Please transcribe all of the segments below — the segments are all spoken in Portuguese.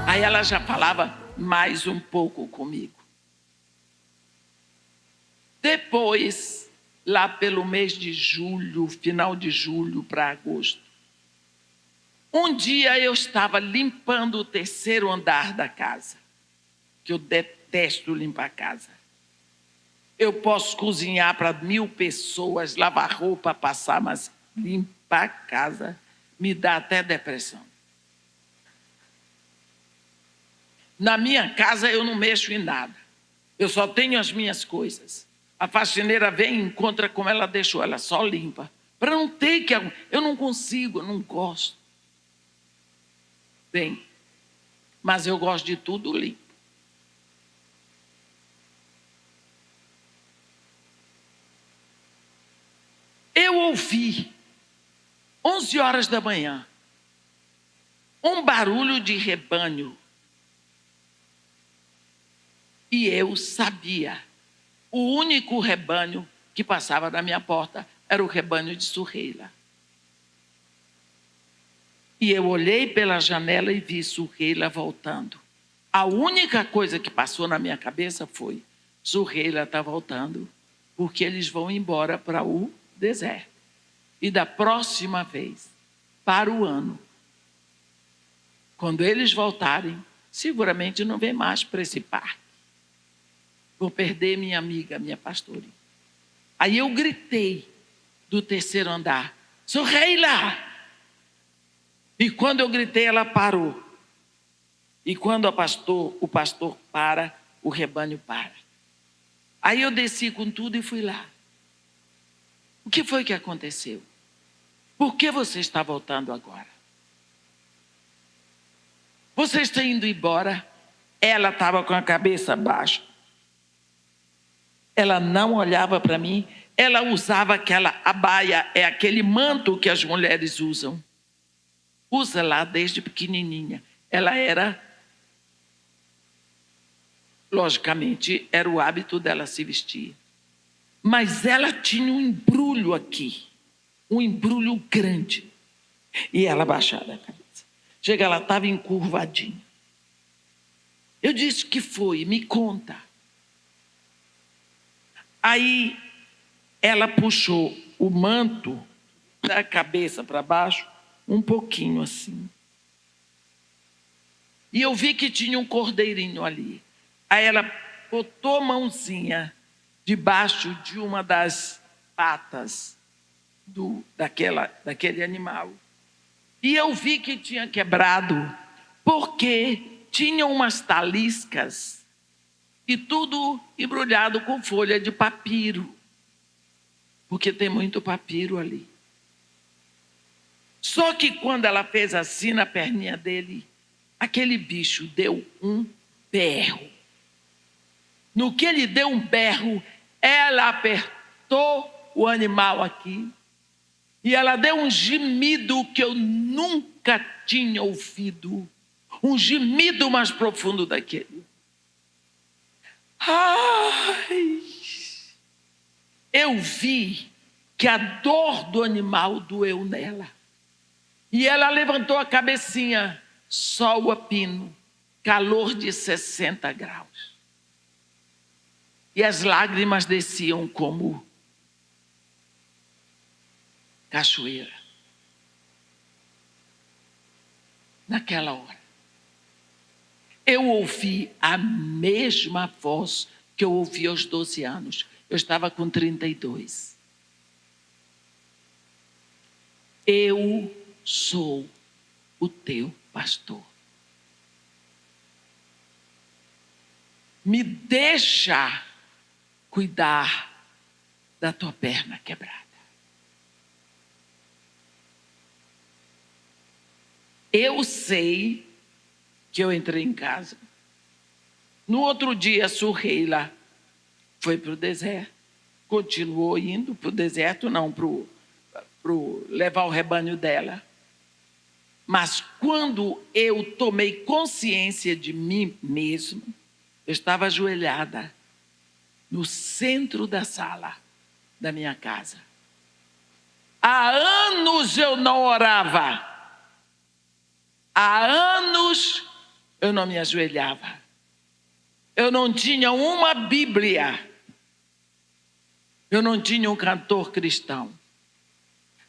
Aí ela já falava mais um pouco comigo. Depois, lá pelo mês de julho, final de julho para agosto, um dia eu estava limpando o terceiro andar da casa, que eu detesto limpar a casa. Eu posso cozinhar para 1000 pessoas, lavar roupa, passar, mas limpar a casa me dá até depressão. Na minha casa eu não mexo em nada. Eu só tenho as minhas coisas. A faxineira vem e encontra como ela deixou, ela só limpa. Para não ter que... Eu não consigo, eu não gosto. Bem, mas eu gosto de tudo limpo. Eu ouvi, 11 horas da manhã, um barulho de rebanho. E eu sabia, o único rebanho que passava na minha porta era o rebanho de Suheila. E eu olhei pela janela e vi Suheila voltando. A única coisa que passou na minha cabeça foi: Suheila está voltando, porque eles vão embora para o deserto. E da próxima vez, para o ano, quando eles voltarem, seguramente não vem mais para esse parque. Vou perder minha amiga, minha pastorinha. Aí eu gritei do terceiro andar: Suheila! E quando eu gritei, ela parou. E quando o pastor para, o rebanho para. Aí eu desci com tudo e fui lá. O que foi que aconteceu? Por que você está voltando agora? Você está indo embora? Ela estava com a cabeça baixa. Ela não olhava para mim. Ela usava aquela abaia, é aquele manto que as mulheres usam. Usa lá desde pequenininha. Ela era, logicamente, era o hábito dela se vestir. Mas ela tinha um embrulho aqui. Um embrulho grande. E ela baixava a cabeça. Chega, ela estava encurvadinha. Eu disse: que foi? Me conta. Aí ela puxou o manto da cabeça para baixo, um pouquinho assim. E eu vi que tinha um cordeirinho ali. Aí ela botou a mãozinha debaixo de uma das patas daquele animal. E eu vi que tinha quebrado, porque tinha umas taliscas e tudo embrulhado com folha de papiro, porque tem muito papiro ali. Só que quando ela fez assim na perninha dele, aquele bicho deu um berro. No que ele deu um berro, ela apertou o animal aqui e ela deu um gemido que eu nunca tinha ouvido. Um gemido mais profundo daquele. Ai! Eu vi que a dor do animal doeu nela. E ela levantou a cabecinha, sol a pino, calor de 60 graus. E as lágrimas desciam como cachoeira. Naquela hora, eu ouvi a mesma voz que eu ouvi aos 12 anos. Eu estava com 32. Eu sou o teu pastor. Me deixa cuidar da tua perna quebrada. Eu sei que eu entrei em casa. No outro dia, a Suheila foi para o deserto. Continuou indo para o deserto, não, para levar o rebanho dela. Mas quando eu tomei consciência de mim mesmo, eu estava ajoelhada no centro da sala da minha casa. Há anos eu não orava. Há anos eu não me ajoelhava. Eu não tinha uma Bíblia. Eu não tinha um cantor cristão.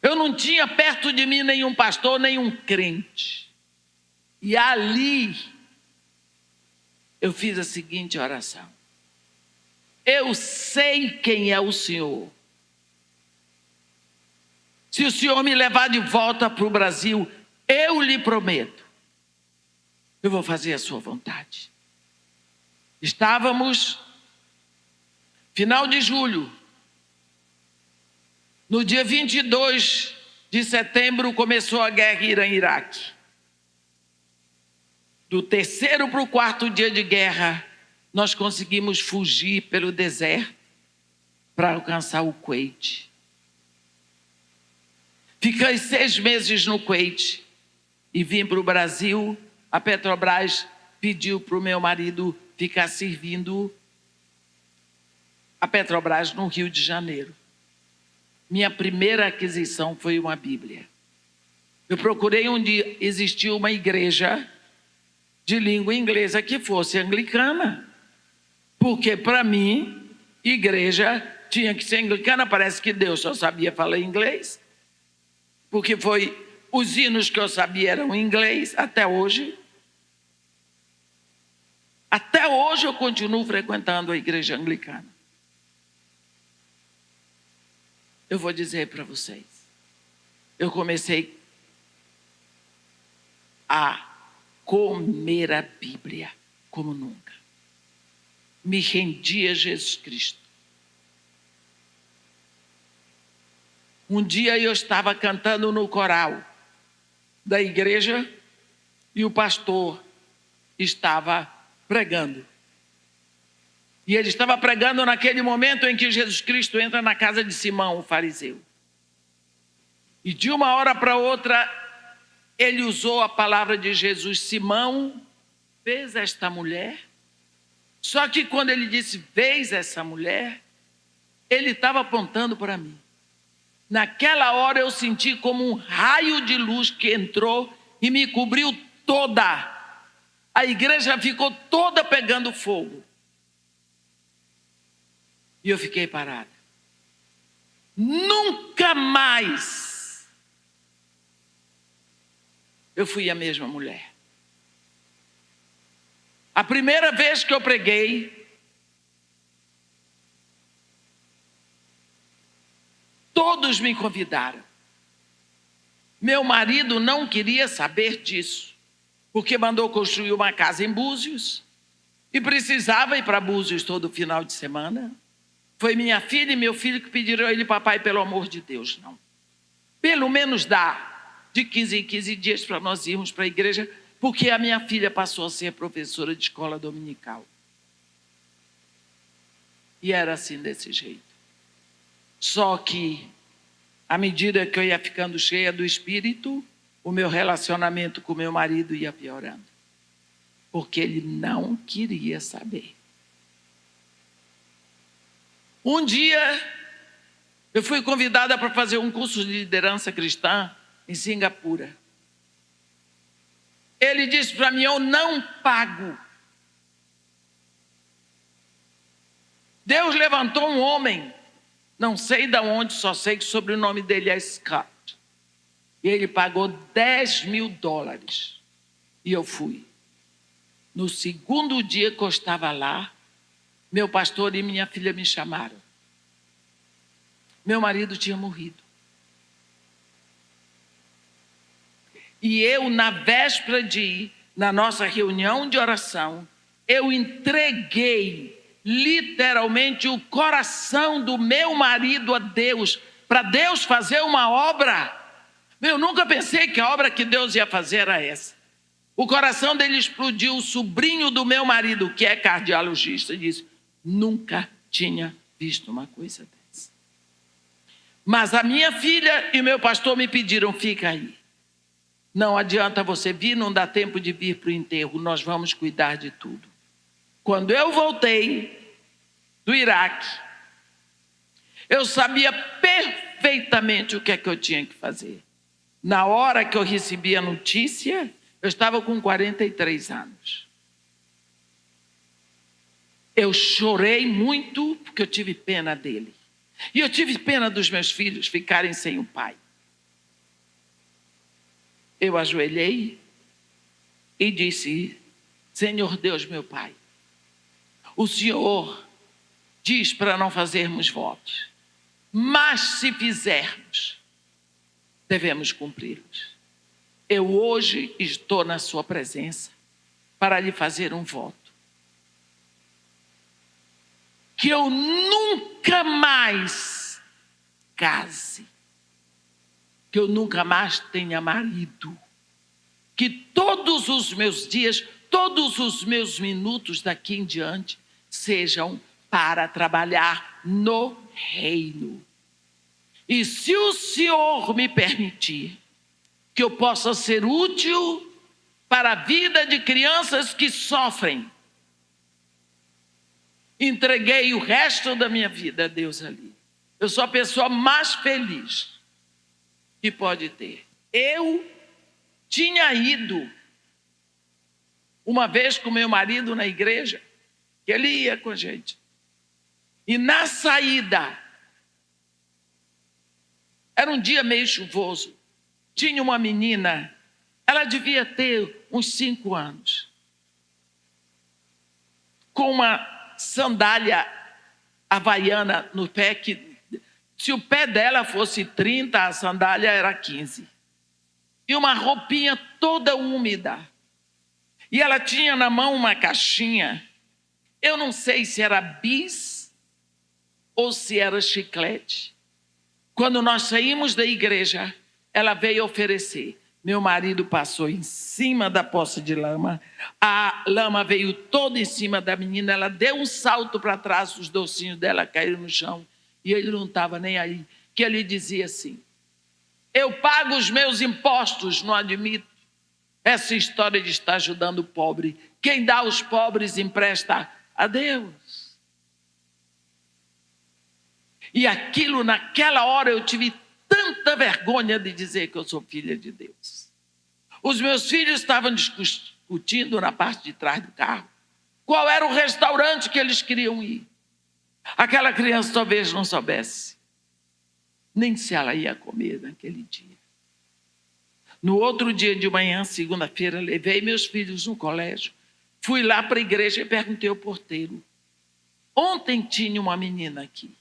Eu não tinha perto de mim nenhum pastor, nenhum crente. E ali eu fiz a seguinte oração: eu sei quem é o Senhor. Se o Senhor me levar de volta para o Brasil, eu lhe prometo, eu vou fazer a sua vontade. Estávamos final de julho. No dia 22 de setembro começou a guerra Irã-Iraque. Do 3º para o 4º dia de guerra, nós conseguimos fugir pelo deserto para alcançar o Kuwait. Fiquei 6 meses no Kuwait e vim para o Brasil. A Petrobras pediu para o meu marido ficar servindo a Petrobras no Rio de Janeiro. Minha primeira aquisição foi uma Bíblia. Eu procurei onde existia uma igreja de língua inglesa que fosse anglicana, porque para mim, igreja tinha que ser anglicana. Parece que Deus só sabia falar inglês, porque os hinos que eu sabia eram em inglês até hoje. Até hoje eu continuo frequentando a igreja anglicana. Eu vou dizer para vocês, eu comecei a comer a Bíblia como nunca. Me rendi a Jesus Cristo. Um dia eu estava cantando no coral da igreja e o pastor estava pregando. E ele estava pregando naquele momento em que Jesus Cristo entra na casa de Simão, o fariseu. E de uma hora para outra, ele usou a palavra de Jesus: Simão, vês esta mulher? Só que quando ele disse, vês essa mulher, ele estava apontando para mim. Naquela hora eu senti como um raio de luz que entrou e me cobriu toda. A igreja ficou toda pegando fogo. E eu fiquei parada. Nunca mais eu fui a mesma mulher. A primeira vez que eu preguei, todos me convidaram. Meu marido não queria saber disso, porque mandou construir uma casa em Búzios e precisava ir para Búzios todo final de semana. Foi minha filha e meu filho que pediram a ele: papai, pelo amor de Deus, não. Pelo menos dá de 15 em 15 dias para nós irmos para a igreja, porque a minha filha passou a ser professora de escola dominical. E era assim, desse jeito. Só que, à medida que eu ia ficando cheia do Espírito, o meu relacionamento com meu marido ia piorando. Porque ele não queria saber. Um dia, eu fui convidada para fazer um curso de liderança cristã em Singapura. Ele disse para mim: eu não pago. Deus levantou um homem, não sei de onde, só sei que o sobrenome dele é Scott. E ele pagou $10.000. E eu fui. No segundo dia que eu estava lá, meu pastor e minha filha me chamaram. Meu marido tinha morrido. E eu, na véspera de ir, na nossa reunião de oração, eu entreguei literalmente o coração do meu marido a Deus, para Deus fazer uma obra. Eu nunca pensei que a obra que Deus ia fazer era essa. O coração dele explodiu. O sobrinho do meu marido, que é cardiologista, disse: nunca tinha visto uma coisa dessa. Mas a minha filha e meu pastor me pediram: fica aí. Não adianta você vir, não dá tempo de vir para o enterro, nós vamos cuidar de tudo. Quando eu voltei do Iraque, eu sabia perfeitamente o que é que eu tinha que fazer. Na hora que eu recebi a notícia, eu estava com 43 anos. Eu chorei muito porque eu tive pena dele. E eu tive pena dos meus filhos ficarem sem o pai. Eu ajoelhei e disse: Senhor Deus, meu Pai, o Senhor diz para não fazermos votos, mas se fizermos, devemos cumpri-los. Eu hoje estou na sua presença para lhe fazer um voto. Que eu nunca mais case. Que eu nunca mais tenha marido. Que todos os meus dias, todos os meus minutos daqui em diante sejam para trabalhar no reino. E se o Senhor me permitir que eu possa ser útil para a vida de crianças que sofrem, entreguei o resto da minha vida a Deus ali. Eu sou a pessoa mais feliz que pode ter. Eu tinha ido uma vez com meu marido na igreja, que ele ia com a gente. E na saída, era um dia meio chuvoso, tinha uma menina, ela devia ter uns 5 anos, com uma sandália havaiana no pé, que se o pé dela fosse 30, a sandália era 15. E uma roupinha toda úmida. E ela tinha na mão uma caixinha. Eu não sei se era bis ou se era chiclete. Quando nós saímos da igreja, ela veio oferecer. Meu marido passou em cima da poça de lama. A lama veio toda em cima da menina. Ela deu um salto para trás, os docinhos dela caíram no chão. E ele não estava nem aí. Que ele dizia assim: eu pago os meus impostos, não admito essa história de estar ajudando o pobre. Quem dá aos pobres empresta a Deus. E aquilo, naquela hora, eu tive tanta vergonha de dizer que eu sou filha de Deus. Os meus filhos estavam discutindo na parte de trás do carro qual era o restaurante que eles queriam ir. Aquela criança talvez não soubesse nem se ela ia comer naquele dia. No outro dia de manhã, segunda-feira, levei meus filhos no colégio, fui lá para a igreja e perguntei ao porteiro: ontem tinha uma menina aqui,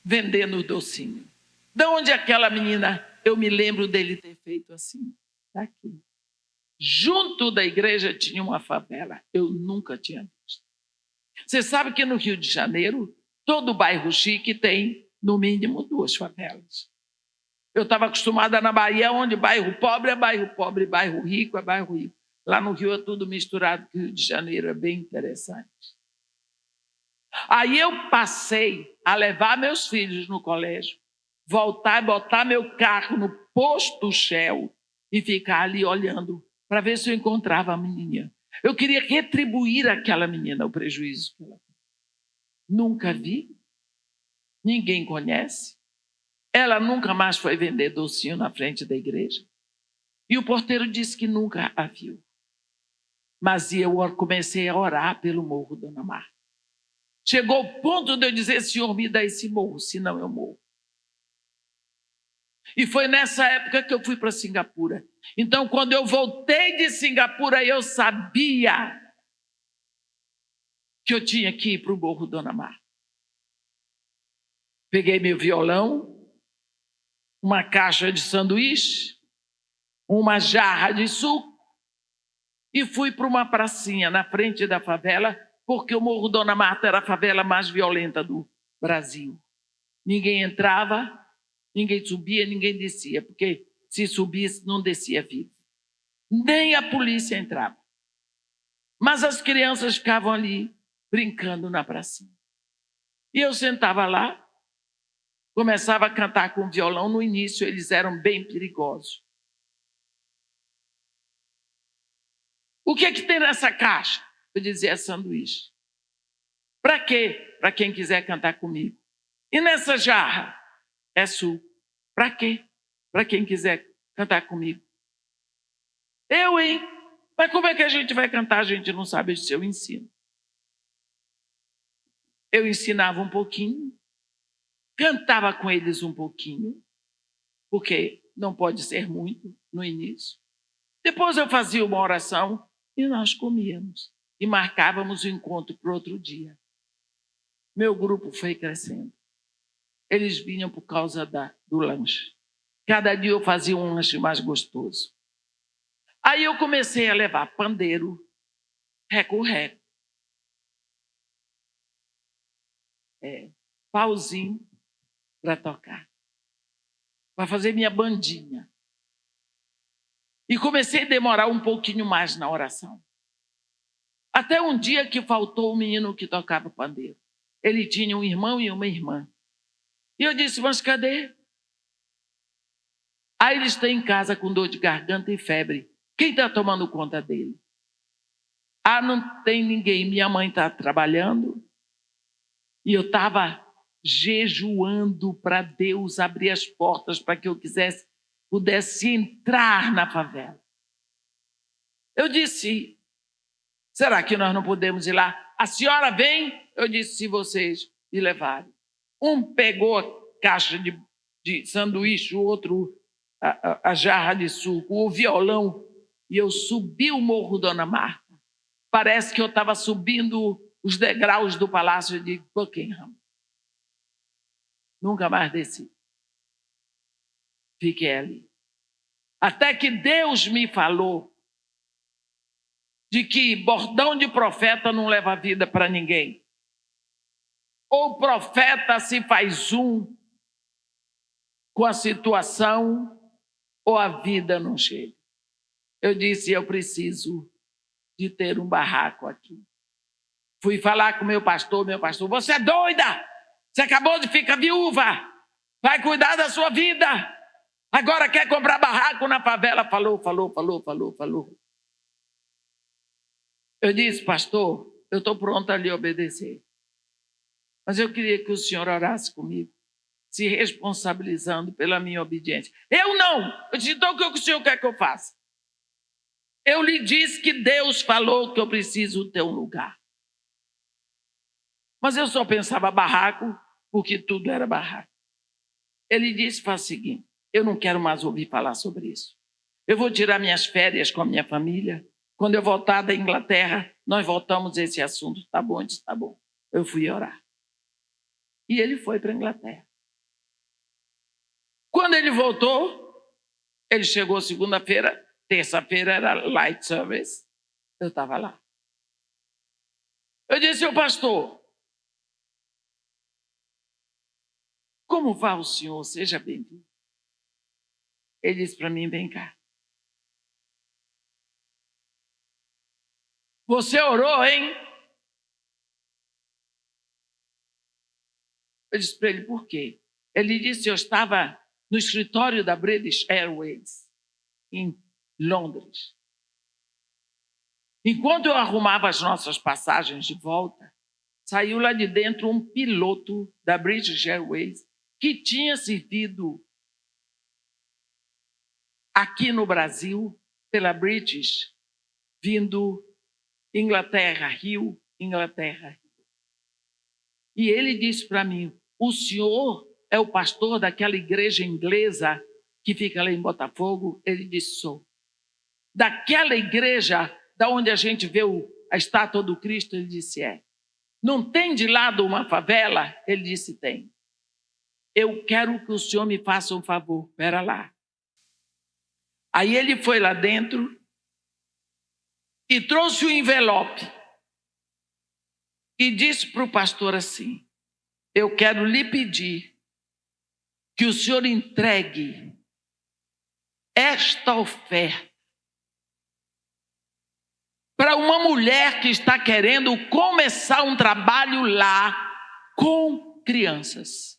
vendendo docinho. De onde aquela menina? Eu me lembro dele ter feito assim. Está aqui. Junto da igreja tinha uma favela. Eu nunca tinha visto. Você sabe que no Rio de Janeiro, todo bairro chique tem, no mínimo, 2 favelas. Eu estava acostumada na Bahia, onde bairro pobre é bairro pobre, bairro rico é bairro rico. Lá no Rio é tudo misturado, que o Rio de Janeiro é bem interessante. Aí eu passei a levar meus filhos no colégio, voltar e botar meu carro no posto Shell e ficar ali olhando para ver se eu encontrava a menina. Eu queria retribuir àquela menina o prejuízo que ela fez. Nunca vi, ninguém conhece. Ela nunca mais foi vender docinho na frente da igreja. E o porteiro disse que nunca a viu. Mas eu comecei a orar pelo Morro Dona Marta. Chegou o ponto de eu dizer: Senhor, me dá esse morro, senão eu morro. E foi nessa época que eu fui para Singapura. Então, quando eu voltei de Singapura, eu sabia que eu tinha que ir para o Morro Dona Marta. Peguei meu violão, uma caixa de sanduíche, uma jarra de suco e fui para uma pracinha na frente da favela, porque o Morro Dona Marta era a favela mais violenta do Brasil. Ninguém entrava, ninguém subia, ninguém descia, porque se subisse não descia vivo. Nem a polícia entrava. Mas as crianças ficavam ali brincando na pracinha. E eu sentava lá, começava a cantar com violão. No início eles eram bem perigosos. O que é que tem nessa caixa? Eu dizia: é sanduíche. Para quê? Para quem quiser cantar comigo. E nessa jarra? É suco. Para quê? Para quem quiser cantar comigo. Eu, hein? Mas como é que a gente vai cantar? A gente não sabe o seu ensino. Eu ensinava um pouquinho, cantava com eles um pouquinho, porque não pode ser muito no início. Depois eu fazia uma oração e nós comíamos. E marcávamos o encontro para outro dia. Meu grupo foi crescendo. Eles vinham por causa do lanche. Cada dia eu fazia um lanche mais gostoso. Aí eu comecei a levar pandeiro, reco-reco, pauzinho para tocar, para fazer minha bandinha. E comecei a demorar um pouquinho mais na oração. Até um dia que faltou o menino que tocava pandeiro. Ele tinha um irmão e uma irmã. E eu disse, mas cadê? Aí ele está em casa com dor de garganta e febre. Quem está tomando conta dele? Ah, não tem ninguém. Minha mãe está trabalhando. E eu estava jejuando para Deus abrir as portas para que eu pudesse entrar na favela. Eu disse, será que nós não podemos ir lá? A senhora vem? Eu disse, se vocês me levarem. Um pegou a caixa de sanduíche, o outro a jarra de suco, o violão, e eu subi o Morro Dona Marta. Parece que eu estava subindo os degraus do Palácio de Buckingham. Nunca mais desci. Fiquei ali. Até que Deus me falou de que bordão de profeta não leva vida para ninguém. Ou profeta se faz um com a situação, ou a vida não chega. Eu disse, eu preciso de ter um barraco aqui. Fui falar com meu pastor, você é doida? Você acabou de ficar viúva, vai cuidar da sua vida. Agora quer comprar barraco na favela? Falou. Eu disse, pastor, eu estou pronta a lhe obedecer. Mas eu queria que o senhor orasse comigo, se responsabilizando pela minha obediência. Eu não! Eu disse, então o que o senhor quer que eu faça? Eu lhe disse que Deus falou que eu preciso ter um lugar. Mas eu só pensava barraco, porque tudo era barraco. Ele disse, faz o seguinte, eu não quero mais ouvir falar sobre isso. Eu vou tirar minhas férias com a minha família. Quando eu voltar da Inglaterra, nós voltamos a esse assunto. Tá bom? Eu disse, tá bom. Eu fui orar. E ele foi para a Inglaterra. Quando ele voltou, ele chegou segunda-feira, terça-feira era light service. Eu estava lá. Eu disse, seu pastor, como vai o senhor? Seja bem-vindo. Ele disse para mim, vem cá. Você orou, hein? Eu disse para ele, por quê? Ele disse, eu estava no escritório da British Airways, em Londres. Enquanto eu arrumava as nossas passagens de volta, saiu lá de dentro um piloto da British Airways que tinha servido aqui no Brasil pela British, vindo Inglaterra, Rio. E ele disse para mim, o senhor é o pastor daquela igreja inglesa que fica lá em Botafogo? Ele disse, sou. Daquela igreja da onde a gente vê a estátua do Cristo? Ele disse, é. Não tem de lado uma favela? Ele disse, tem. Eu quero que o senhor me faça um favor. Espera lá. Aí ele foi lá dentro e trouxe o envelope e disse para o pastor assim, eu quero lhe pedir que o senhor entregue esta oferta para uma mulher que está querendo começar um trabalho lá com crianças.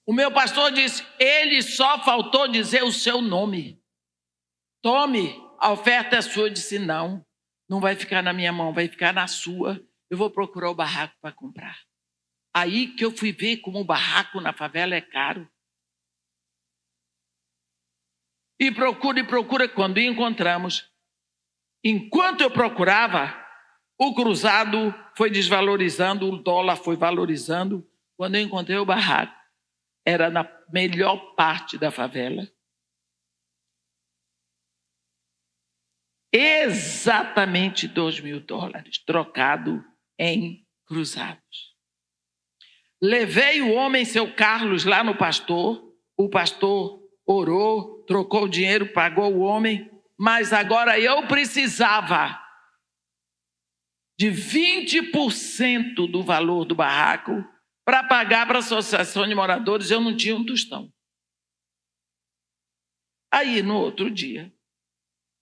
O meu pastor disse, ele só faltou dizer o seu nome. Tome, a oferta é sua. Eu disse, não vai ficar na minha mão, vai ficar na sua. Eu vou procurar o barraco para comprar. Aí que eu fui ver como o barraco na favela é caro. E procura. Quando encontramos, enquanto eu procurava, o cruzado foi desvalorizando, o dólar foi valorizando. Quando eu encontrei o barraco, era na melhor parte da favela. Exatamente $2.000, trocado em cruzados. Levei o homem, seu Carlos, lá no pastor. O pastor orou, trocou o dinheiro, pagou o homem. Mas agora eu precisava de 20% do valor do barraco para pagar para a associação de moradores. Eu não tinha um tostão. Aí, no outro dia,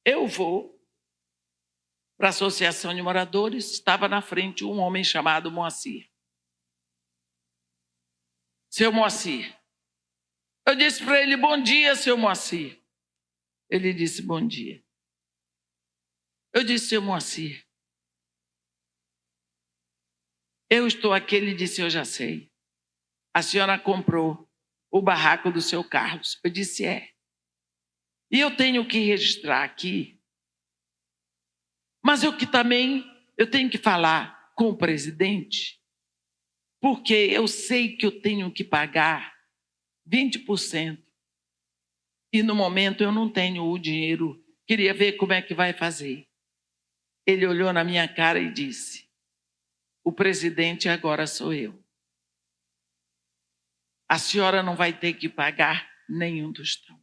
eu vou para a associação de moradores. Estava na frente um homem chamado Moacir. Seu Moacir. Eu disse para ele: bom dia, seu Moacir. Ele disse: bom dia. Eu disse: seu Moacir, eu estou aqui. Ele disse: eu já sei. A senhora comprou o barraco do seu Carlos. Eu disse: é. E eu tenho que registrar aqui, mas eu tenho que falar com o presidente, porque eu sei que eu tenho que pagar 20%. E no momento eu não tenho o dinheiro. Queria ver como é que vai fazer. Ele olhou na minha cara e disse: o presidente agora sou eu. A senhora não vai ter que pagar nenhum tostão.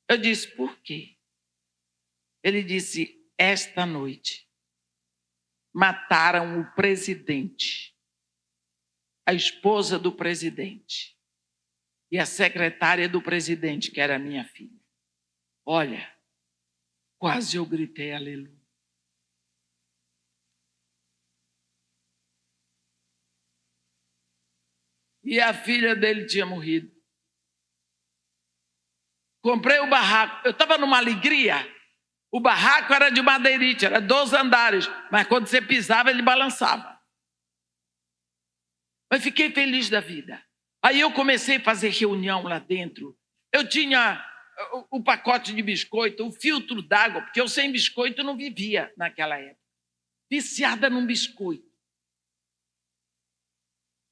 Eu disse: por quê? Ele disse: esta noite mataram o presidente, a esposa do presidente e a secretária do presidente, que era minha filha. Olha, quase eu gritei aleluia. E a filha dele tinha morrido. Comprei o barraco. Eu estava numa alegria. O barraco era de madeirite, era 12 andares. Mas quando você pisava, ele balançava. Mas fiquei feliz da vida. Aí eu comecei a fazer reunião lá dentro. Eu tinha o pacote de biscoito, o filtro d'água, porque eu sem biscoito não vivia naquela época. Viciada num biscoito.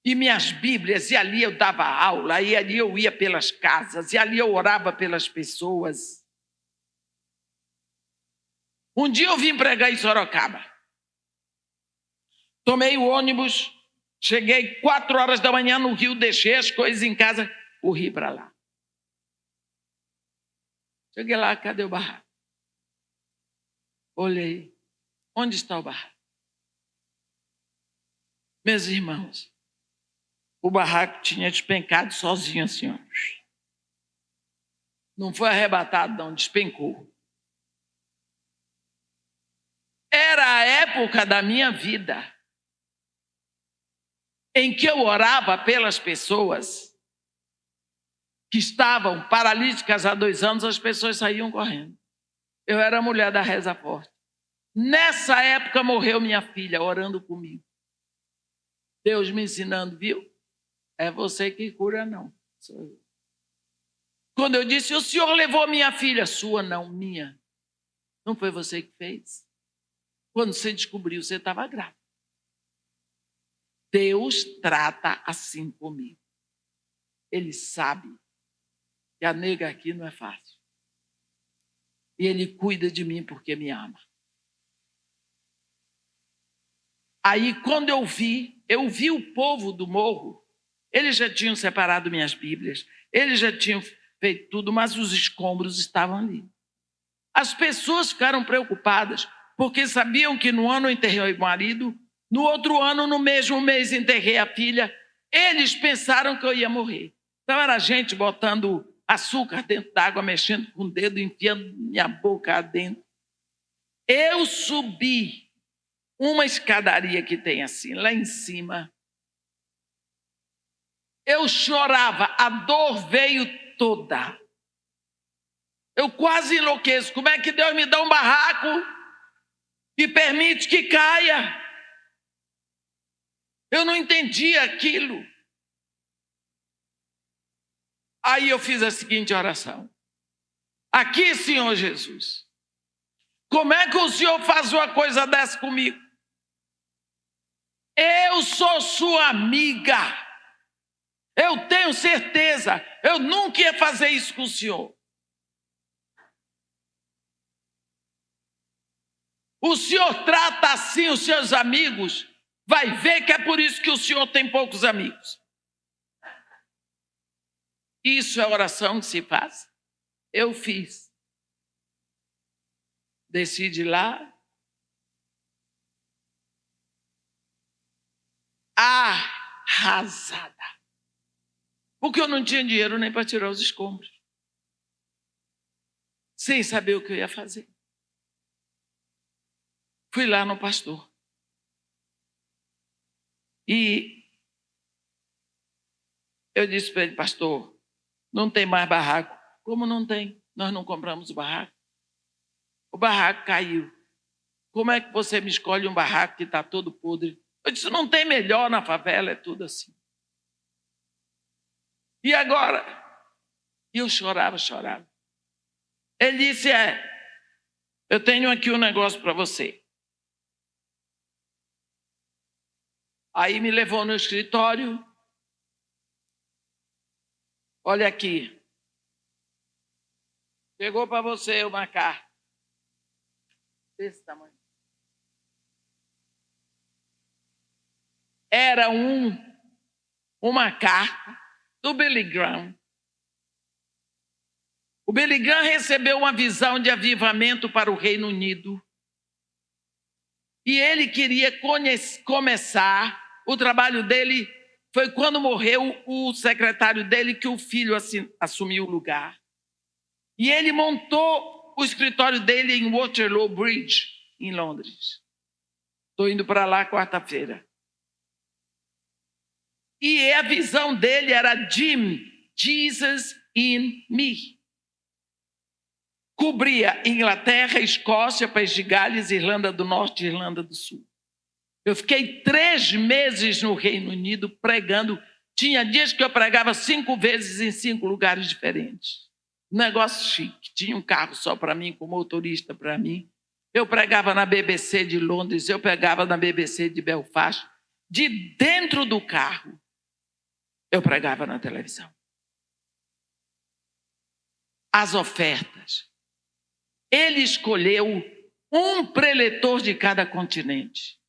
E minhas Bíblias, e ali eu dava aula, e ali eu ia pelas casas, e ali eu orava pelas pessoas. Um dia eu vim pregar em Sorocaba. Tomei o ônibus, cheguei 4 horas da manhã no Rio, deixei as coisas em casa, corri para lá. Cheguei lá, cadê o barraco? Olhei, onde está o barraco? Meus irmãos, o barraco tinha despencado sozinho assim, ó. Não foi arrebatado, não, despencou. Era a época da minha vida em que eu orava pelas pessoas que estavam paralíticas há 2 anos, as pessoas saíam correndo. Eu era a mulher da reza forte. Nessa época morreu minha filha, orando comigo. Deus me ensinando, viu? É você que cura, não. Sou eu. Quando eu disse: o senhor levou minha filha, sua não, minha. Não foi você que fez? Quando você descobriu, você estava grávida. Deus trata assim comigo. Ele sabe que a nega aqui não é fácil. E ele cuida de mim porque me ama. Aí, quando eu vi o povo do morro. Eles já tinham separado minhas Bíblias, eles já tinham feito tudo, mas os escombros estavam ali. As pessoas ficaram preocupadas, porque sabiam que no ano eu enterrei o marido, no outro ano, no mesmo mês, enterrei a filha. Eles pensaram que eu ia morrer. Então era gente botando açúcar dentro d'água, mexendo com o dedo, enfiando minha boca dentro. Eu subi uma escadaria que tem assim, lá em cima. Eu chorava, a dor veio toda. Eu quase enlouqueço. Como é que Deus me dá um barraco e permite que caia? Eu não entendi aquilo. Aí eu fiz a seguinte oração: Aqui, Senhor Jesus, como é que o Senhor faz uma coisa dessa comigo? Eu sou sua amiga. Eu tenho certeza, eu nunca ia fazer isso com o Senhor. O Senhor trata assim os seus amigos, vai ver que é por isso que o Senhor tem poucos amigos. Isso é oração que se faz. Eu fiz. Desci de lá. Arrasada. Porque eu não tinha dinheiro nem para tirar os escombros. Sem saber o que eu ia fazer. Fui lá no pastor. E eu disse para ele, pastor, não tem mais barraco. Como não tem? Nós não compramos o barraco. O barraco caiu. Como é que você me escolhe um barraco que está todo podre? Eu disse, não tem melhor na favela, é tudo assim. E agora? E eu chorava. Ele disse, eu tenho aqui um negócio para você. Aí me levou no escritório. Olha aqui. Pegou para você uma carta. Desse tamanho. Era uma carta do Billy Graham. O Billy Graham recebeu uma visão de avivamento para o Reino Unido. E ele queria começar, o trabalho dele foi quando morreu o secretário dele, que o filho assumiu o lugar. E ele montou o escritório dele em Waterloo Bridge, em Londres. Estou indo para lá quarta-feira. E a visão dele era Jesus in Me. Cobria Inglaterra, Escócia, País de Gales, Irlanda do Norte e Irlanda do Sul. Eu fiquei 3 meses no Reino Unido pregando. Tinha dias que eu pregava 5 vezes em 5 lugares diferentes. Um negócio chique. Tinha um carro só para mim, com motorista para mim. Eu pregava na BBC de Londres, eu pregava na BBC de Belfast. De dentro do carro, eu pregava na televisão. As ofertas. Ele escolheu um preletor de cada continente.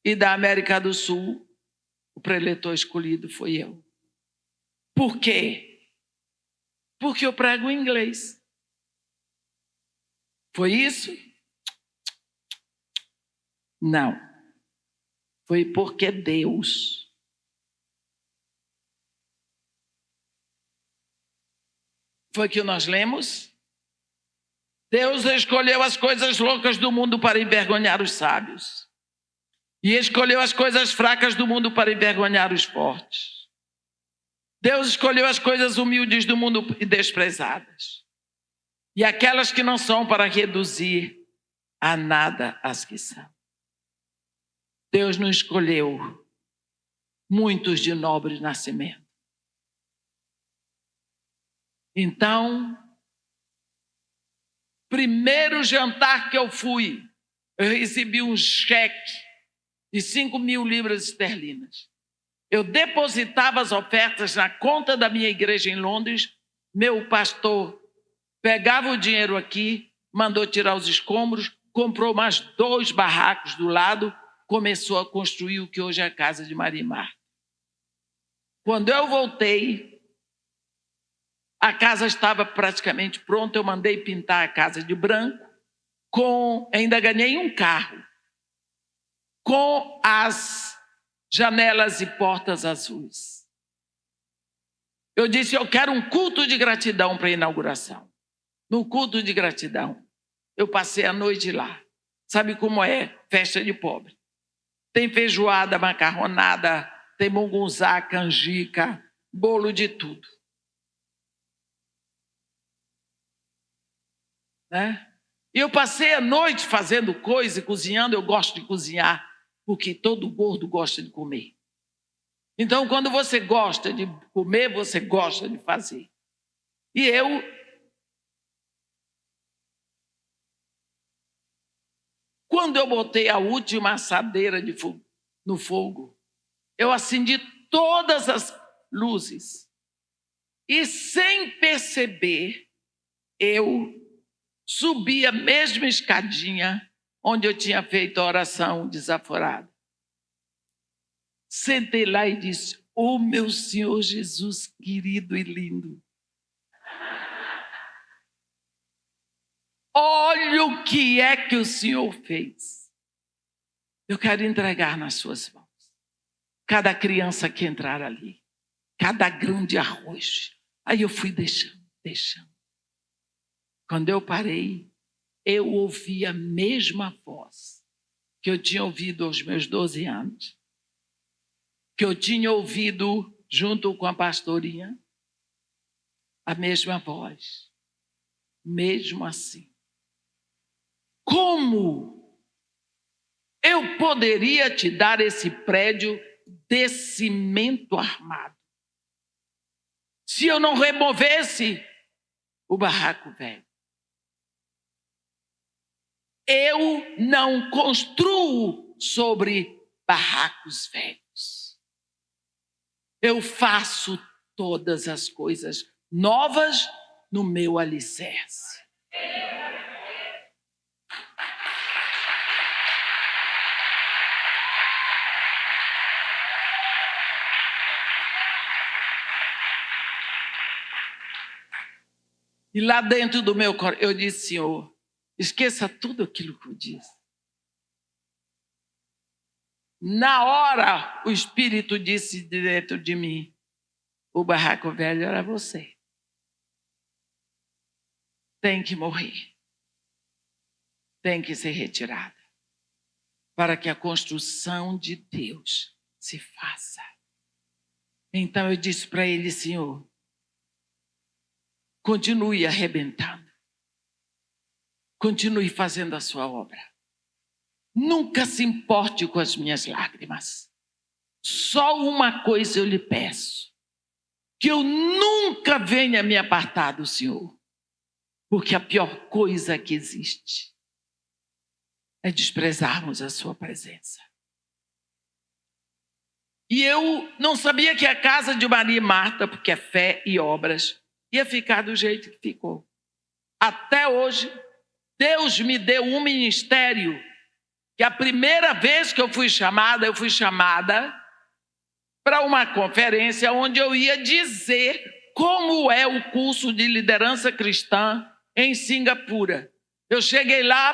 E da América do Sul, o preletor escolhido foi eu. Por quê? Porque eu prego em inglês. Foi isso? Não. Foi porque Deus foi que nós lemos. Deus escolheu as coisas loucas do mundo para envergonhar os sábios. E escolheu as coisas fracas do mundo para envergonhar os fortes. Deus escolheu as coisas humildes do mundo e desprezadas. E aquelas que não são, para reduzir a nada as que são. Deus não escolheu muitos de nobre nascimento. Então, primeiro jantar que eu fui, eu recebi um cheque de 5.000 libras esterlinas. Eu depositava as ofertas na conta da minha igreja em Londres. Meu pastor pegava o dinheiro aqui, mandou tirar os escombros, comprou mais 2 barracos do lado, começou a construir o que hoje é a casa de Maria e Marta. Quando eu voltei, a casa estava praticamente pronta. Eu mandei pintar a casa de branco, ainda ganhei um carro, com as janelas e portas azuis. Eu disse, eu quero um culto de gratidão para a inauguração. No culto de gratidão, eu passei a noite lá. Sabe como é? Festa de pobre. Tem feijoada, macarronada, tem mungunzá, canjica, bolo de tudo. Né? E eu passei a noite fazendo coisa e cozinhando. Eu gosto de cozinhar, porque todo gordo gosta de comer. Então, quando você gosta de comer, você gosta de fazer. E eu Quando eu botei a última assadeira no fogo, eu acendi todas as luzes. E sem perceber, eu subi a mesma escadinha onde eu tinha feito a oração desaforada. Sentei lá e disse: "Oh, meu Senhor Jesus querido e lindo, olha o que é que o Senhor fez. Eu quero entregar nas suas mãos cada criança que entrar ali, cada grão de arroz." Aí eu fui deixando. Quando eu parei, eu ouvi a mesma voz que eu tinha ouvido aos meus 12 anos, que eu tinha ouvido junto com a pastorinha, a mesma voz. Mesmo assim, como eu poderia te dar esse prédio de cimento armado se eu não removesse o barraco velho? Eu não construo sobre barracos velhos. Eu faço todas as coisas novas no meu alicerce. E lá dentro do meu coração, eu disse: Senhor, esqueça tudo aquilo que eu disse. Na hora, o Espírito disse dentro de mim: o barraco velho era você. Tem que morrer. Tem que ser retirada, para que a construção de Deus se faça. Então eu disse para ele: Senhor, continue arrebentando. Continue fazendo a sua obra. Nunca se importe com as minhas lágrimas. Só uma coisa eu lhe peço: que eu nunca venha me apartar do Senhor. Porque a pior coisa que existe é desprezarmos a sua presença. E eu não sabia que a casa de Maria e Marta, porque é fé e obras, ia ficar do jeito que ficou. Até hoje, Deus me deu um ministério que a primeira vez que eu fui chamada para uma conferência onde eu ia dizer como é o curso de liderança cristã em Singapura. Eu cheguei lá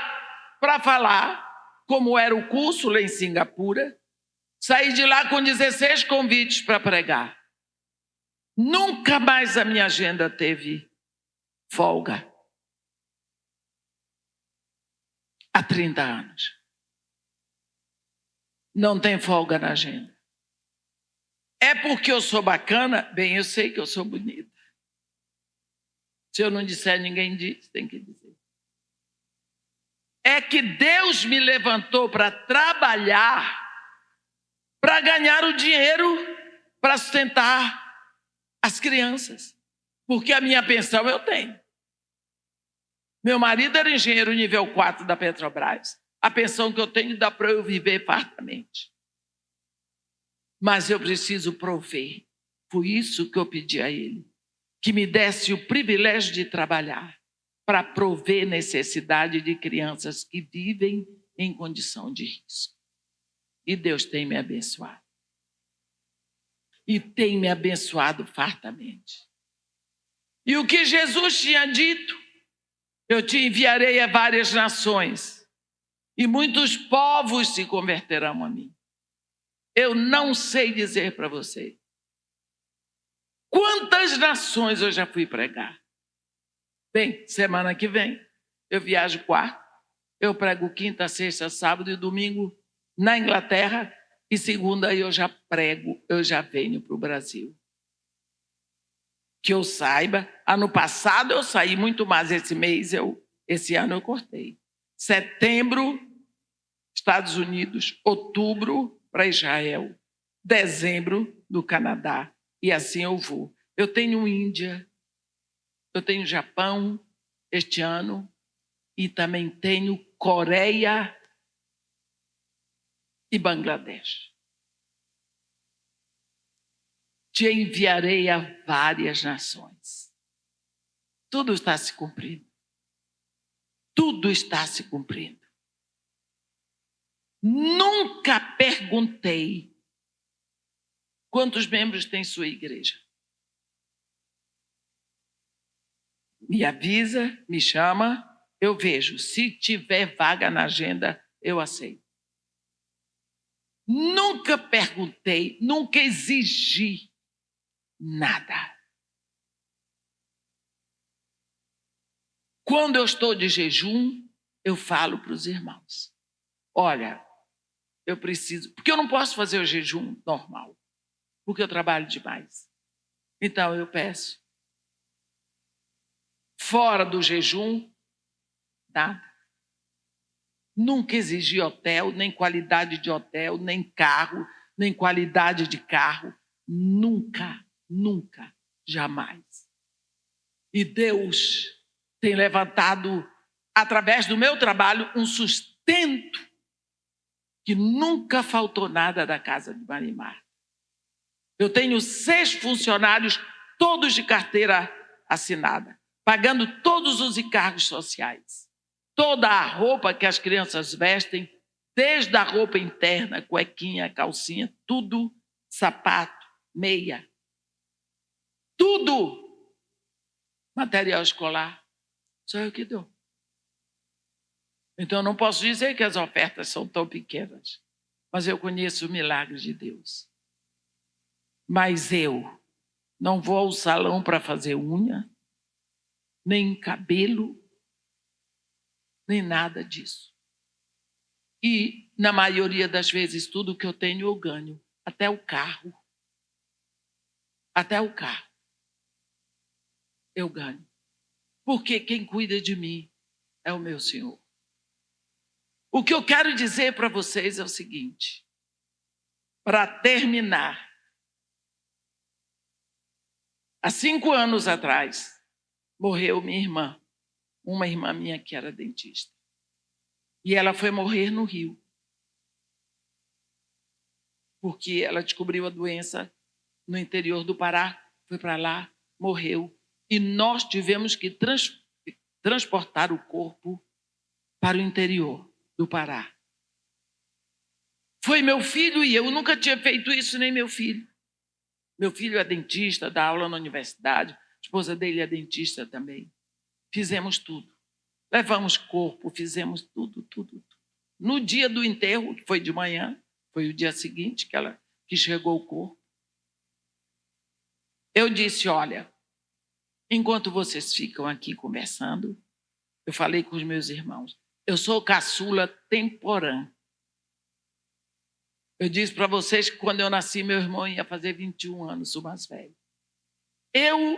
para falar como era o curso lá em Singapura. Saí de lá com 16 convites para pregar. Nunca mais a minha agenda teve folga. Há 30 anos. Não tem folga na agenda. É porque eu sou bacana? Bem, eu sei que eu sou bonita. Se eu não disser, ninguém diz, tem que dizer. É que Deus me levantou para trabalhar, para ganhar o dinheiro, para sustentar as crianças. Porque a minha pensão eu tenho. Meu marido era engenheiro nível 4 da Petrobras. A pensão que eu tenho dá para eu viver fartamente. Mas eu preciso prover. Foi isso que eu pedi a ele. Que me desse o privilégio de trabalhar para prover necessidade de crianças que vivem em condição de risco. E Deus tem me abençoado. E tem me abençoado fartamente. E o que Jesus tinha dito: eu te enviarei a várias nações, e muitos povos se converterão a mim. Eu não sei dizer para você quantas nações eu já fui pregar. Bem, semana que vem eu viajo quarta, eu prego quinta, sexta, sábado e domingo na Inglaterra, e segunda eu já prego, eu já venho para o Brasil. Que eu saiba, ano passado eu saí muito mais, esse ano eu cortei. Setembro, Estados Unidos, outubro para Israel, dezembro do Canadá, e assim eu vou. Eu tenho Índia, eu tenho Japão este ano, e também tenho Coreia e Bangladesh. Te enviarei a várias nações. Tudo está se cumprindo. Tudo está se cumprindo. Nunca perguntei quantos membros tem sua igreja. Me avisa, me chama, eu vejo. Se tiver vaga na agenda, eu aceito. Nunca perguntei, nunca exigi nada. Quando eu estou de jejum, eu falo para os irmãos: olha, eu preciso, porque eu não posso fazer o jejum normal, porque eu trabalho demais. Então eu peço. Fora do jejum, nada. Nunca exigi hotel, nem qualidade de hotel, nem carro, nem qualidade de carro. Nunca, nunca, jamais. E Deus tem levantado, através do meu trabalho, um sustento que nunca faltou nada da casa de Marimar. Eu tenho 6 funcionários, todos de carteira assinada, pagando todos os encargos sociais. Toda a roupa que as crianças vestem, desde a roupa interna, cuequinha, calcinha, tudo, sapato, meia, tudo, material escolar, só eu que dou. Então, não posso dizer que as ofertas são tão pequenas, mas eu conheço o milagre de Deus. Mas eu não vou ao salão para fazer unha, nem cabelo, nem nada disso. E, na maioria das vezes, tudo que eu tenho eu ganho, até o carro. Até o carro eu ganho. Porque quem cuida de mim é o meu Senhor. O que eu quero dizer para vocês é o seguinte, para terminar. Há 5 anos atrás, morreu minha irmã, uma irmã minha que era dentista. E ela foi morrer no Rio. Porque ela descobriu a doença no interior do Pará, foi para lá, morreu. E nós tivemos que transportar o corpo para o interior do Pará. Foi meu filho e eu nunca tinha feito isso, nem meu filho. Meu filho é dentista, dá aula na universidade, a esposa dele é dentista também. Fizemos tudo. Levamos corpo, fizemos tudo. No dia do enterro, que foi de manhã, foi o dia seguinte que chegou o corpo, eu disse, olha, enquanto vocês ficam aqui conversando, eu falei com os meus irmãos, eu sou caçula temporã. Eu disse para vocês que quando eu nasci, meu irmão ia fazer 21 anos, o mais velho. Eu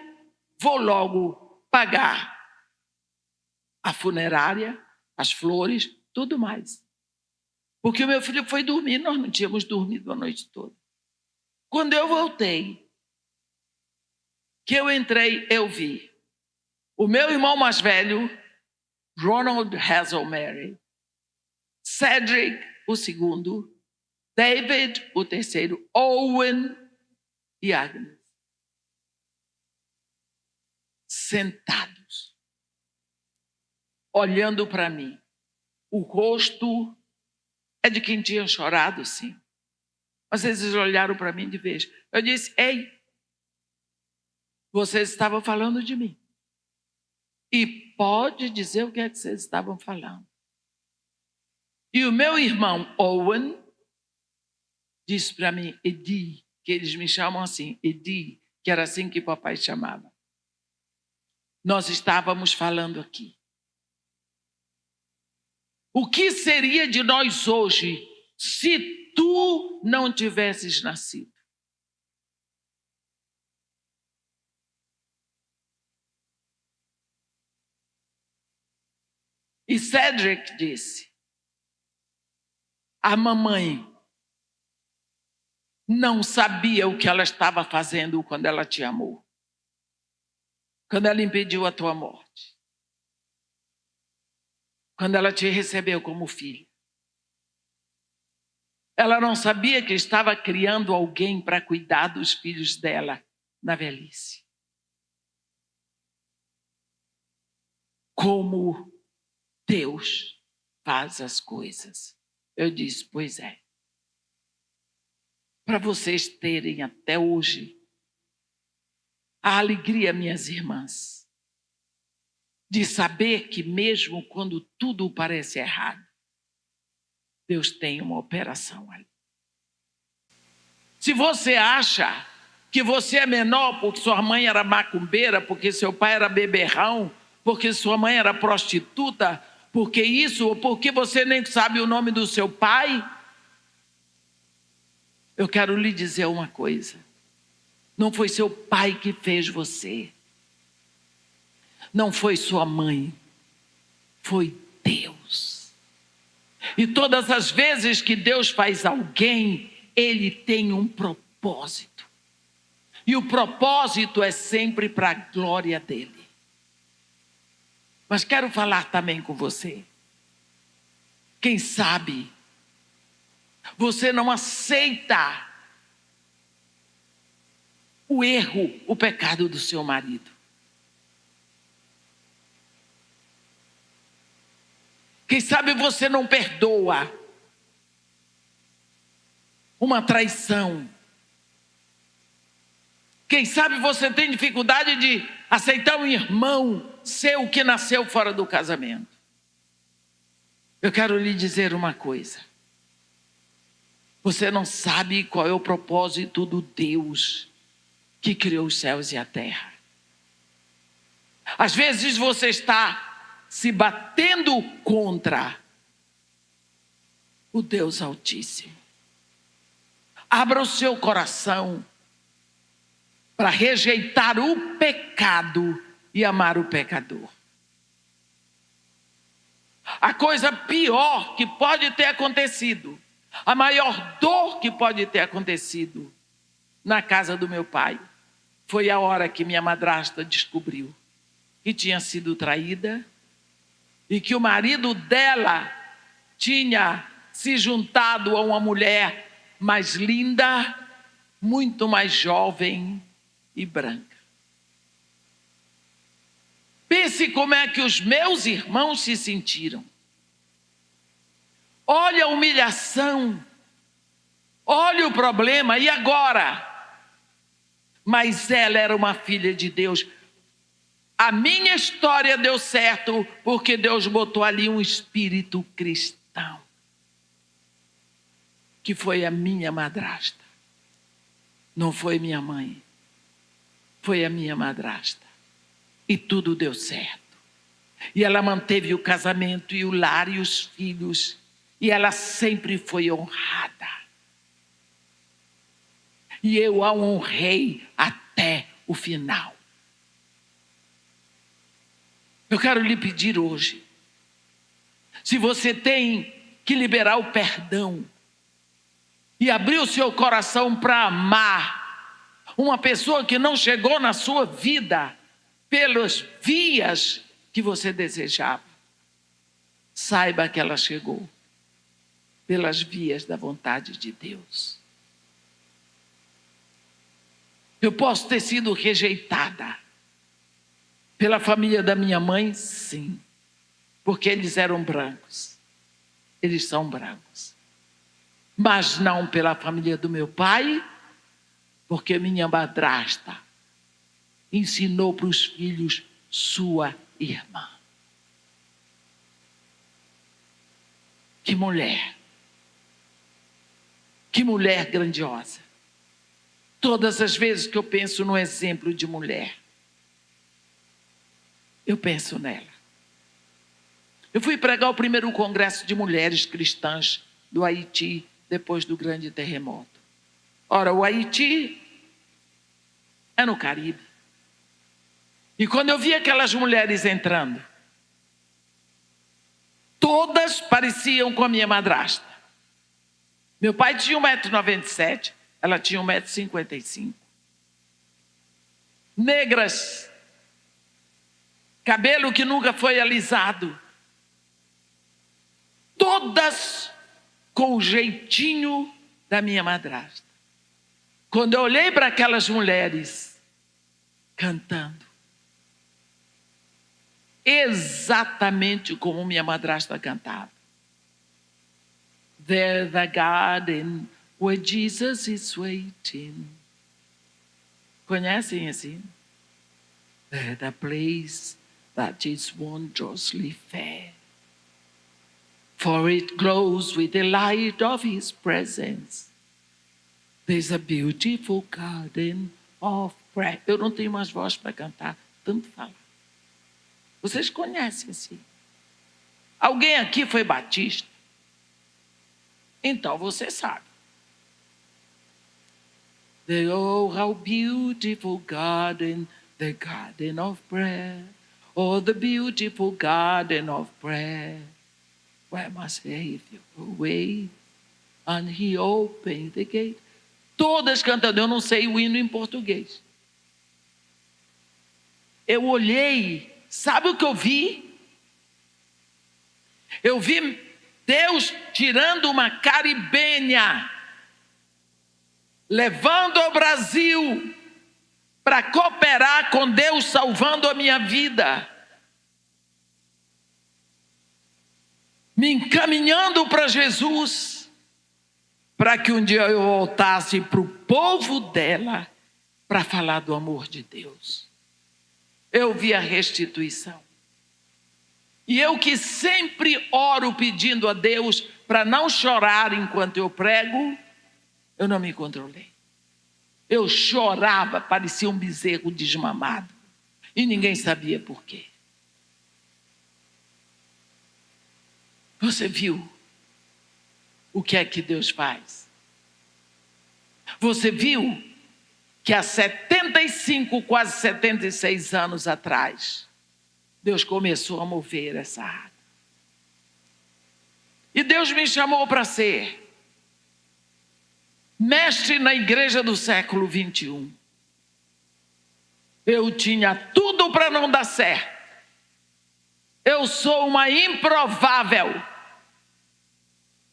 vou logo pagar a funerária, as flores, tudo mais. Porque o meu filho foi dormir, nós não tínhamos dormido a noite toda. Quando eu voltei, que eu entrei, eu vi o meu irmão mais velho, Ronald Hazelmary, Cedric, o segundo, David, o terceiro, Owen e Agnes. Sentados, olhando para mim. O rosto é de quem tinha chorado, sim. Mas eles olharam para mim de vez. Eu disse, ei, vocês estavam falando de mim. E pode dizer o que é que vocês estavam falando. E o meu irmão Owen disse para mim, Edi, que eles me chamam assim, Edi, que era assim que papai chamava. Nós estávamos falando aqui. O que seria de nós hoje se tu não tivesses nascido? E Cedric disse, a mamãe não sabia o que ela estava fazendo quando ela te amou. Quando ela impediu a tua morte. Quando ela te recebeu como filho. Ela não sabia que estava criando alguém para cuidar dos filhos dela na velhice. Como Deus faz as coisas. Eu disse, pois é. Para vocês terem até hoje a alegria, minhas irmãs, de saber que mesmo quando tudo parece errado, Deus tem uma operação ali. Se você acha que você é menor porque sua mãe era macumbeira, porque seu pai era beberrão, porque sua mãe era prostituta, porque isso, ou porque você nem sabe o nome do seu pai, eu quero lhe dizer uma coisa. Não foi seu pai que fez você. Não foi sua mãe. Foi Deus. E todas as vezes que Deus faz alguém, Ele tem um propósito. E o propósito é sempre para a glória dEle. Mas quero falar também com você. Quem sabe você não aceita o erro, o pecado do seu marido. Quem sabe você não perdoa uma traição. Quem sabe você tem dificuldade de aceitar um irmão seu que nasceu fora do casamento. Eu quero lhe dizer uma coisa. Você não sabe qual é o propósito do Deus que criou os céus e a terra. Às vezes você está se batendo contra o Deus Altíssimo. Abra o seu coração para rejeitar o pecado e amar o pecador. A coisa pior que pode ter acontecido, a maior dor que pode ter acontecido na casa do meu pai, foi a hora que minha madrasta descobriu que tinha sido traída e que o marido dela tinha se juntado a uma mulher mais linda, muito mais jovem e branca. Pense como é que os meus irmãos se sentiram. Olha a humilhação, olha o problema, e agora? Mas ela era uma filha de Deus. A minha história deu certo porque Deus botou ali um espírito cristão, que foi a minha madrasta. Não foi minha mãe, foi a minha madrasta. E tudo deu certo. E ela manteve o casamento e o lar e os filhos. E ela sempre foi honrada. E eu a honrei até o final. Eu quero lhe pedir hoje, se você tem que liberar o perdão e abrir o seu coração para amar uma pessoa que não chegou na sua vida pelas vias que você desejava, saiba que ela chegou pelas vias da vontade de Deus. Eu posso ter sido rejeitada pela família da minha mãe, sim, porque eles eram brancos. Eles são brancos. Mas não pela família do meu pai, porque minha madrasta ensinou para os filhos sua irmã. Que mulher! Que mulher grandiosa! Todas as vezes que eu penso no exemplo de mulher, eu penso nela. Eu fui pregar o primeiro congresso de mulheres cristãs do Haiti, depois do grande terremoto. Ora, o Haiti é no Caribe. E quando eu vi aquelas mulheres entrando, todas pareciam com a minha madrasta. Meu pai tinha 1,97 m, ela tinha 1,55 m. Negras, cabelo que nunca foi alisado. Todas com o jeitinho da minha madrasta. Quando eu olhei para aquelas mulheres cantando, exatamente como minha madrasta cantava. There the garden where Jesus is waiting. Conhecem assim? There the place that is wondrously fair. For it glows with the light of his presence. There's a beautiful garden of prayer. Eu não tenho mais voz para cantar, tanto falar. Vocês conhecem assim? Alguém aqui foi batista? Então você sabe. Oh, how beautiful garden, the garden of prayer. Oh, the beautiful garden of prayer. Where my Savior away, and he opened the gate. Todas cantando, eu não sei o hino em português. Eu olhei, sabe o que eu vi? Eu vi Deus tirando uma caribenha, levando ao Brasil para cooperar com Deus, salvando a minha vida, me encaminhando para Jesus, para que um dia eu voltasse para o povo dela para falar do amor de Deus. Eu vi a restituição. E eu que sempre oro pedindo a Deus para não chorar enquanto eu prego, eu não me controlei. Eu chorava, parecia um bezerro desmamado. E ninguém sabia por quê. Você viu o que é que Deus faz? Você viu que há 75, quase 76 anos atrás, Deus começou a mover essa água. E Deus me chamou para ser mestre na igreja do século 21. Eu tinha tudo para não dar certo. Eu sou uma improvável.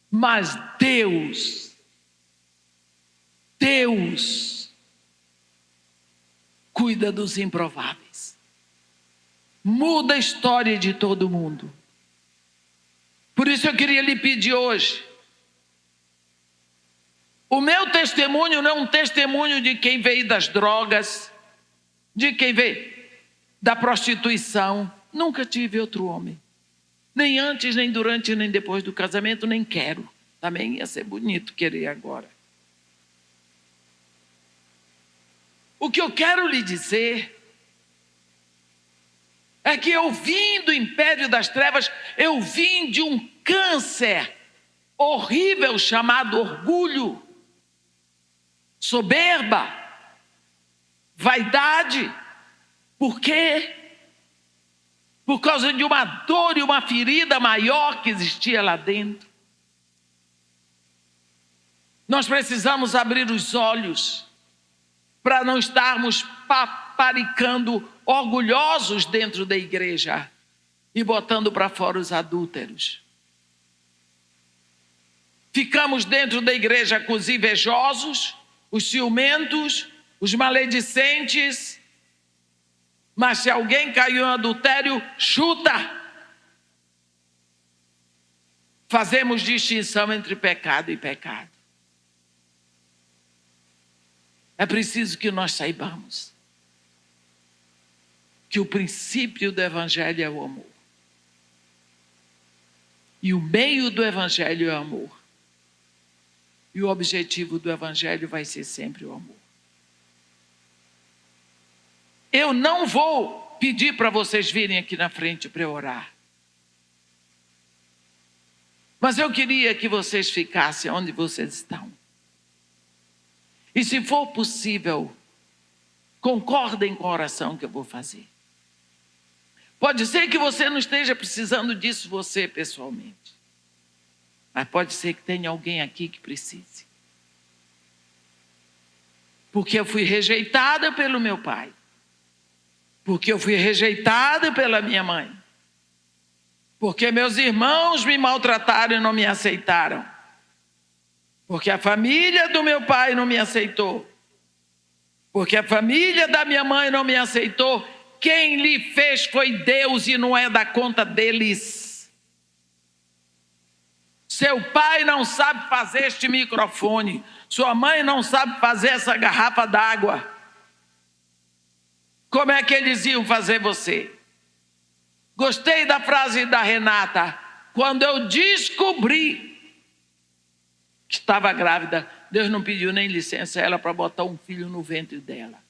Mas Deus cuida dos improváveis. Muda a história de todo mundo. Por isso eu queria lhe pedir hoje. O meu testemunho não é um testemunho de quem veio das drogas, de quem veio da prostituição. Nunca tive outro homem. Nem antes, nem durante, nem depois do casamento, nem quero. Também ia ser bonito querer agora. O que eu quero lhe dizer é que eu vim do império das trevas, eu vim de um câncer horrível chamado orgulho, soberba, vaidade. Por quê? Por causa de uma dor e uma ferida maior que existia lá dentro. Nós precisamos abrir os olhos para não estarmos paparicando orgulhosos dentro da igreja e botando para fora os adúlteros. Ficamos dentro da igreja com os invejosos, os ciumentos, os maledicentes. Mas se alguém caiu em adultério, chuta. Fazemos distinção entre pecado e pecado. É preciso que nós saibamos que o princípio do Evangelho é o amor. E o meio do Evangelho é o amor. E o objetivo do Evangelho vai ser sempre o amor. Eu não vou pedir para vocês virem aqui na frente para eu orar. Mas eu queria que vocês ficassem onde vocês estão. E se for possível, concordem com a oração que eu vou fazer. Pode ser que você não esteja precisando disso você pessoalmente. Mas pode ser que tenha alguém aqui que precise. Porque eu fui rejeitada pelo meu pai. Porque eu fui rejeitada pela minha mãe. Porque meus irmãos me maltrataram e não me aceitaram. Porque a família do meu pai não me aceitou. Porque a família da minha mãe não me aceitou. Quem lhe fez foi Deus e não é da conta deles. Seu pai não sabe fazer este microfone. Sua mãe não sabe fazer essa garrafa d'água. Como é que eles iam fazer você? Gostei da frase da Renata. Quando eu descobri que estava grávida, Deus não pediu nem licença a ela para botar um filho no ventre dela.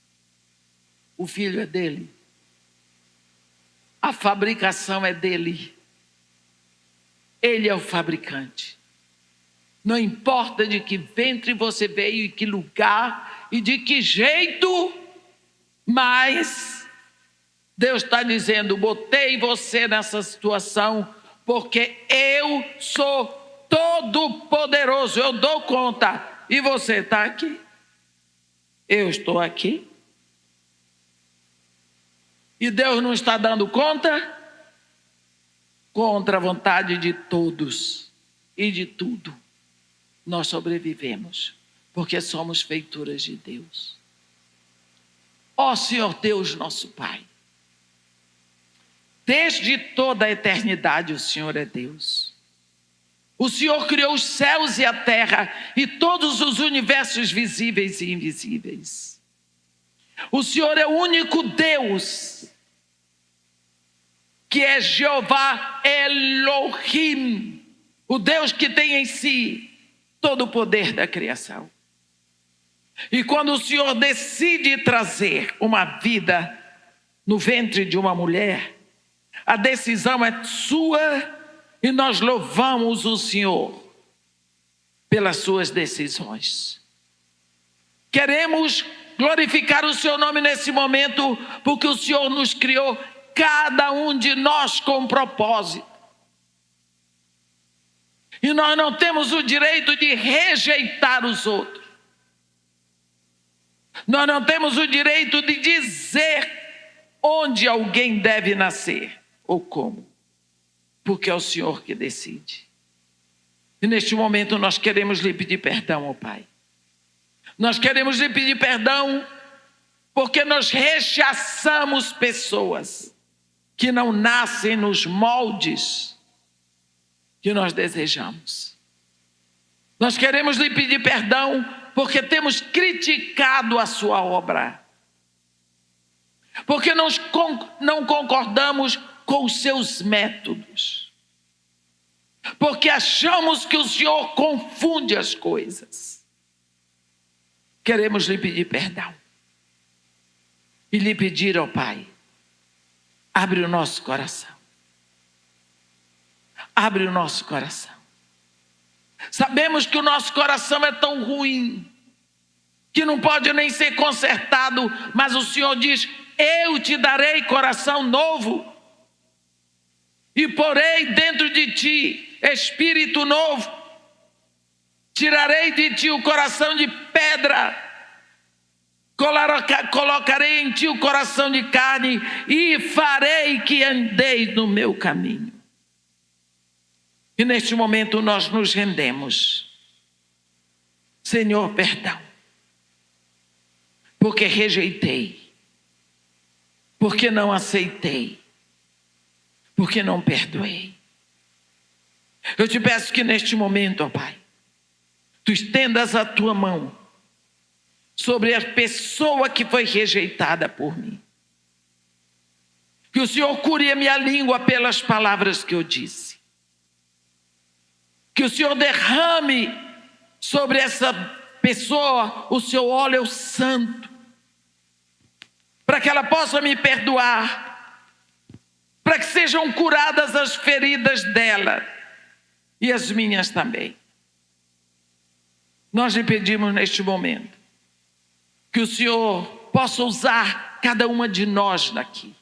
O filho é dele. A fabricação é dele. Ele é o fabricante. Não importa de que ventre você veio, e que lugar e de que jeito, mas Deus está dizendo: botei você nessa situação porque eu sou todo poderoso, eu dou conta. E você está aqui. Eu estou aqui. E Deus não está dando conta? Contra a vontade de todos e de tudo, nós sobrevivemos, porque somos feituras de Deus. Ó Senhor Deus, nosso Pai, desde toda a eternidade o Senhor é Deus. O Senhor criou os céus e a terra e todos os universos visíveis e invisíveis. O Senhor é o único Deus, que é Jeová Elohim, o Deus que tem em si todo o poder da criação. E quando o Senhor decide trazer uma vida no ventre de uma mulher, a decisão é sua e nós louvamos o Senhor pelas suas decisões. Queremos glorificar o seu nome nesse momento, porque o Senhor nos criou, cada um de nós, com um propósito. E nós não temos o direito de rejeitar os outros. Nós não temos o direito de dizer onde alguém deve nascer ou como, porque é o Senhor que decide. E neste momento nós queremos lhe pedir perdão, ó Pai. Nós queremos lhe pedir perdão porque nós rechaçamos pessoas que não nascem nos moldes que nós desejamos. Nós queremos lhe pedir perdão porque temos criticado a sua obra, porque não concordamos com os seus métodos, porque achamos que o Senhor confunde as coisas. Queremos lhe pedir perdão e lhe pedir, ó Pai, abre o nosso coração. Abre o nosso coração. Sabemos que o nosso coração é tão ruim que não pode nem ser consertado, mas o Senhor diz: eu te darei coração novo e porei dentro de ti espírito novo. Tirarei de ti o coração de pedra, colocarei em ti o coração de carne e farei que andeis no meu caminho. E neste momento nós nos rendemos. Senhor, perdão, porque rejeitei, porque não aceitei, porque não perdoei. Eu te peço que neste momento, ó Pai, tu estendas a tua mão sobre a pessoa que foi rejeitada por mim. Que o Senhor cure a minha língua pelas palavras que eu disse. Que o Senhor derrame sobre essa pessoa o seu óleo santo, para que ela possa me perdoar, para que sejam curadas as feridas dela e as minhas também. Nós lhe pedimos neste momento que o Senhor possa usar cada uma de nós daqui,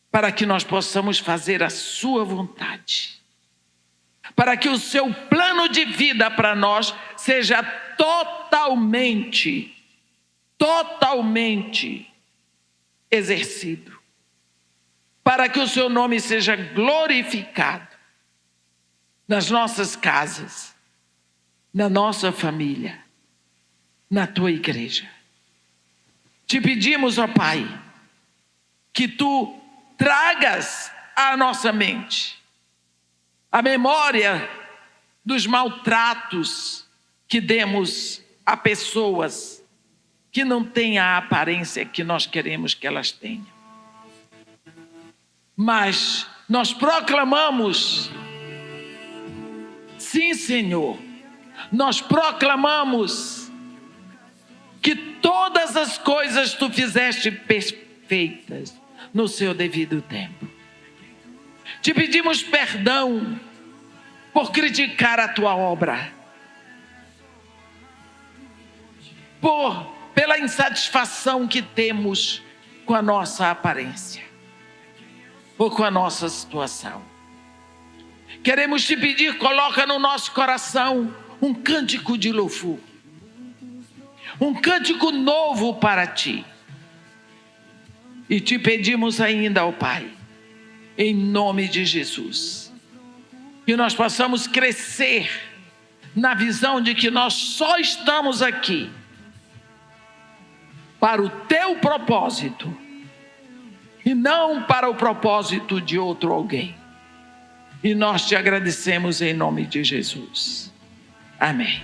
para que nós possamos fazer a sua vontade, para que o seu plano de vida para nós seja totalmente exercido, para que o seu nome seja glorificado nas nossas casas, na nossa família, na tua igreja. Te pedimos, ó Pai, que tu tragas à nossa mente a memória dos maltratos que demos a pessoas que não têm a aparência que nós queremos que elas tenham. Mas nós proclamamos, sim, Senhor, nós proclamamos que todas as coisas tu fizeste perfeitas no seu devido tempo. Te pedimos perdão por criticar a tua obra, pela insatisfação que temos com a nossa aparência ou com a nossa situação. Queremos te pedir, coloca no nosso coração um cântico de louvor, um cântico novo para ti. E te pedimos ainda, ó Pai, em nome de Jesus, que nós possamos crescer na visão de que nós só estamos aqui para o teu propósito e não para o propósito de outro alguém. E nós te agradecemos em nome de Jesus. Amém.